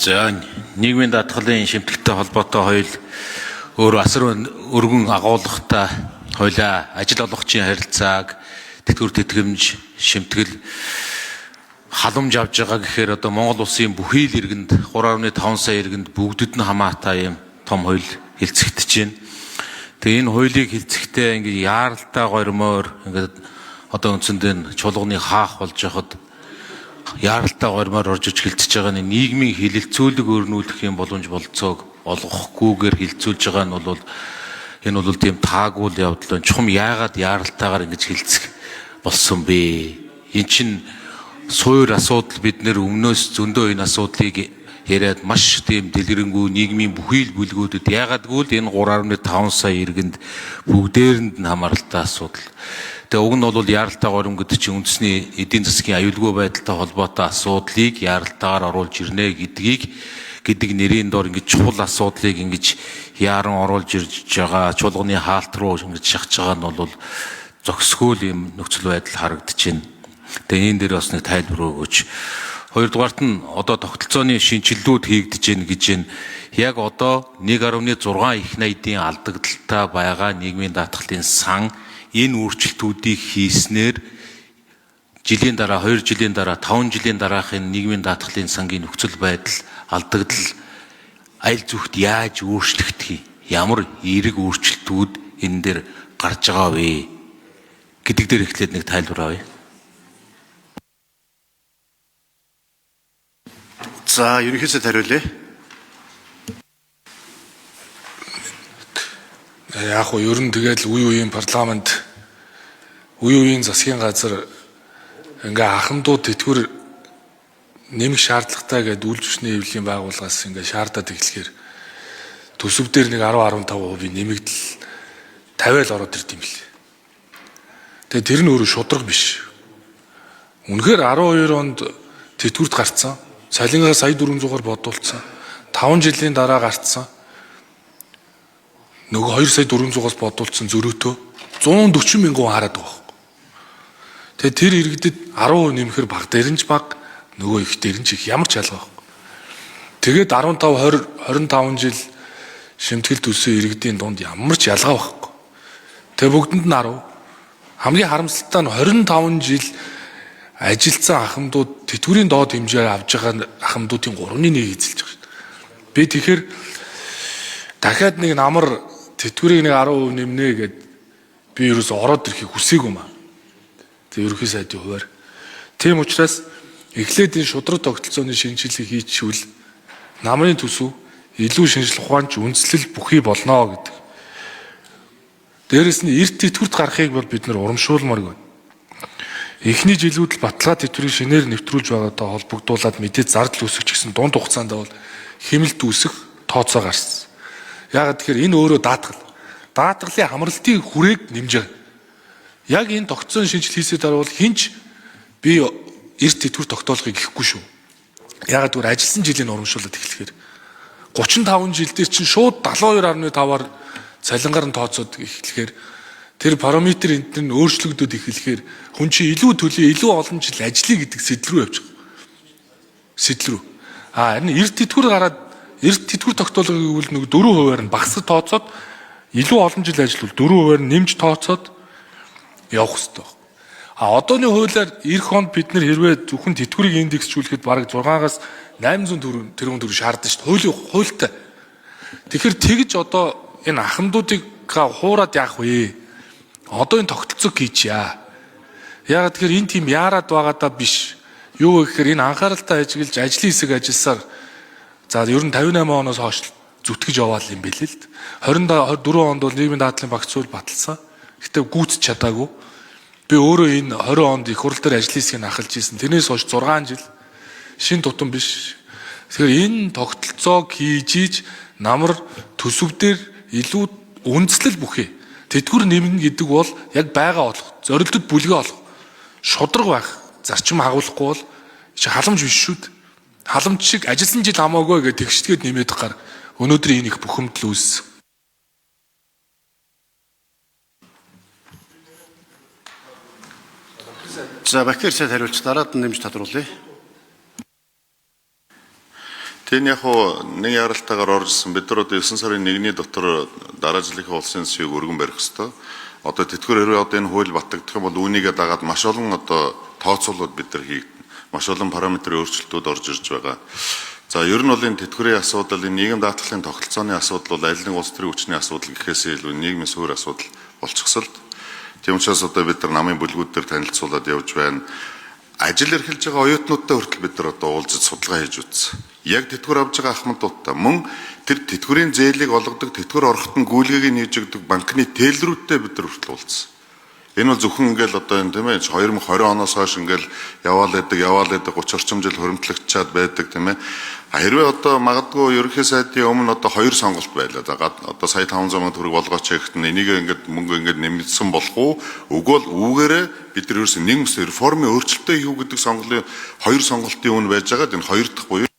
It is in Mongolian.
За нийгмийн даатгалын шимтгэлтэй холбоотой хоёул өөр асар өргөн агуулгатай хоёлаа ажил олгогчийн харилцааг тэтгэвэр тэтгэмж шимтгэл халамж авж байгаа гэхээр одоо Монгол улсын бүхий л иргэнд 3.5 сая иргэнд бүгдэд нь хамаатай юм том хоёул хэлцэгдэж байна. Тэгээ энэ хоёулыг хэлцэхдээ ингээд яаралтай гормоор ингээд одоо үндсэндээ чуулганы хаах болж яхад яаралтай гормоор орж иж хилцэж байгаа нь нийгмийн хилэлцүүлэг өрнүүлэх юм боломж болцоог олгохгүйгээр хилцүүлж байгаа нь бол энэ бол тийм таагуул явдал нь чухам яагаад яаралтайгаар ингэж хилцэх болсон бэ? Эн чинь суур асуудал бид нэр өмнөөс зөндөө энэ асуудлыг яриад маш тийм дэлгэрэнгүй нийгмийн бүхий л бүлгүүдэд яагаадгүй л энэ 3.5 сая иргэнд бүгдээрэнд нь хамааралтай асуудал. Тэгээ уг нь бол яаралтай горим гэдэг чинь үндэсний эдийн засгийн аюулгүй байдалтай холбоотой асуудлыг яаралтайгаар оруулж ирнэ гэдэг нэрийн доор ингэж чухал асуудлыг ингэж яаран оруулж ирж байгаа чуулганы хаалт руу ингэж шахаж байгаа нь бол зохисгүй юм нөхцөл байдал харагдаж байна. Тэгээ энэ дээр бас нэг тайлбар өгөөч. Хоёрдугаарт нь одоо тогтолцооны шинжилгүүд хийгдэж байна гэж байна. Яг одоо 1.6 их найдын алдагдaltaй байгаа нийгмийн даатгалын сан энэ өөрчлөлтүүдийг хийснээр жилийн дараа 2 жилийн дараа 5 жилийн дараахын нийгмийн даатгалын сангийн нөхцөл байдал алдагдал аль зүгт яаж өөрчлөгдөх ямар эерэг өөрчлөлтүүд энэ дээр гарч байгаа вэ гэдэг дээр эхлээд нэг тайлбар авъя. За ерөнхийдөө хариулъя. Яг хөө ер нь тэгэл үе үеийн парламент үе үеийн засгийн газар ингээ ахмадууд тэтгэвэр нэмэх шаардлагатай гэдэг үйл зөвшөөрлөний хэвлэлийн байгууллагаас ингээ шаардаад эхлэхээр төсөв дээр нэг 10-15% нэмэгдэл 50-аар ороод ирд юм бэл. Тэгээ тэр нь өөрөө шудраг биш. Үнэхээр 12 онд тэтгэврт гарцсан. Цалингаа сая 400-аар бодуулсан. 5 жилийн дараа гарцсан. Нөгөө 2 сая 400-аас бодуулсан зөрөөтөө 140 мянган хараад байгаа. Тэгээ тэр иргэдэд 10% нэмэхэр баг дээрнж баг нөгөө их дээрнж их ямар ч ялгаа байхгүй. Тэгээд 15 20 25 жил шимтгэл төсөө иргэдийн дунд ямар ч ялгаа байхгүй. Тэгээ бүгдэнд нь 10. Хамгийн харамсалтай нь 25 жил ажилтсан ахмадууд тэтгэврийн доод хэмжээ авж байгаа ахмадуудын 3-1 эзэлж байгаа. Би тэгэхээр дахиад нэг намар тэтгэврийг нэг 10% нэмнэ гэд би ерөөсө ороод ирэхийг хүсээгүй маа. Тэг ерөнхий сайдын хуваар. Тийм учраас эхлээд энэ шудраг тогтолцооны шинжилгээ хийчихвэл намрын төсөв илүү шинжлэх ухаанч үндэслэл бүхий болно гэдэг. Дээрэс нь эрт тэтгэврт гарахыг бол бид нар урамшуулмаар байна. Эхний жилүүд л баталгаа тэтгэврийг шинээр нэвтрүүлж байгаатай холбогдуулаад мэдээд зардал үүсгэж гисэн дунд хугацаанд бол хэмэлт үүсэх тооцоо гарсан. Яагаад тэгэхээр энэ өөрөө даатгал. Даатгалын хамралтын хүрээг нэмж байгаа. Яг энэ тогтцоон шинжил хийсээр даруул хинч би эрт тэтгэвэр тогтоолохыг гэхгүй шүү. Яагаад гэвэл ажилласан жилийн урамшуулаад эхлэхээр 35 жил дээр чинь шууд 72.5-аар цалингаар нь тооцоод эхлэхээр тэр параметр энэ нь өөрчлөгдөд эхлэхээр хүн чинь илүү төлөө илүү олон жил ажиллая гэдэг сэтэл рүү явж байгаа. Сэтэл рүү. Харин эрт тэтгэвэр гараад эрт тэтгэвэр тогтоолгыг гэвэл нэг 4%-аар нь багасгаж тооцоод илүү олон жил ажиллавал 4%-аар нэмж тооцоод явах хэрэгтэй. Одооны хуулиар эх хонд бид нар хэрвээ зөвхөн тэтгэврийг индексжүүлэхэд бараг 6-аас 800 тэрбум төгрөг шаардсан шүү дээ. Хуультай. Тэгэхээр тэгж одоо энэ ахмадуудыг хуураад яах вэ? Одоо энэ тогтолцоог хийчихье. Яагаад тэгэхээр энэ тийм яарад байгаадаа биш. Юу гэхээр энэ анхааралтай ажиглаж ажлын хэсэг ажилласаар за ер нь 58 оноос хойш зүтгэж яваал юм бэлээ л. 24 онд бол нийгмийн даатгалын багц хууль баталсан. Гэтэ гүйцэж чадаагүй. Би өөрөө энэ 20 онд их хурл дээр ажлын хэсгийг ахалж ийсэн. Тэрнээс хойш 6 жил шин тутам биш. Тэгэхээр энэ тогтолцоог хийж намар төсөв дээр илүү үндэслэл бүхий. Тэтгэвэр нэмнэ гэдэг бол яг байгаа болох, зорилтод бүлгээ олох, шудраг байх, зарчим хагуулахгүй бол халамж биш шүү дээ. Халамж шиг ажилласан жил хамаагүй гэж тэгшдгээд нэмээд гар өнөөдөр энэ их бухимдал үүссэн. За Бакир сайд хариулж дараад нь нэмж тодруулъя. Тэн яг нэг яралтаагаар оржсэн бид нар одоо 9 сарын 1-ний дотор дараа жилийнхээ улсын төсвийг өргөн барих ёстой. Одоо тэтгэвэр хэрвээ одоо энэ хууль батлагдах юм бол үүнийгээ дагаад маш олон одоо тооцоолууд бид нар хийгдэнэ. Маш олон параметрын өөрчлөлтүүд орж ирж байгаа. За ер нь бол энэ тэтгэврийн асуудал, энэ нийгэм даатгалын тогтолцооны асуудал бол аль нэг улс төрийн хүчний асуудал гэхээс илүү нийгмийн суурь асуудал болчихсол. Тийм учраас одоо бид нар намын бүлгүүд дээр танилцуулаад явж байна. Ажил эрхэлж байгаа оюутнуудтай хүртэл бид нар одоо уулзаж судалгаа хийж үзсэн. Яг тэтгэвэр авж байгаа ахмадуудтай мөн тэр тэтгэврийн зээлийг олгодог, тэтгэвэр орохтон гүйлгээг нь хийж өгдөг банкны тээлрүүдтэй бид нар хүртэл уулзсан. Энэ бол зөвхөн ингээл одоо энэ тийм ээ 2020 оноос хойш ингээл яваал байдаг 30 орчим жил хуримтлагчаад байдаг тийм ээ. Хэрвээ одоо магадгүй ерөнхий сайдын өмнө одоо 2 сонголт байлаа. Одоо сая 500 сая төгрөг болгооч гэхэд энийг ингээд мөнгө ингээд нэмэгдсэн болох уу? Үгүй бол үүгээрээ бид нар ерөөсөн нийгмийн реформын өөрчлөлтөө хийх гэдэг сонголтын 2 сонголтын үн байж байгаа. Энэ хоёр дахь буюу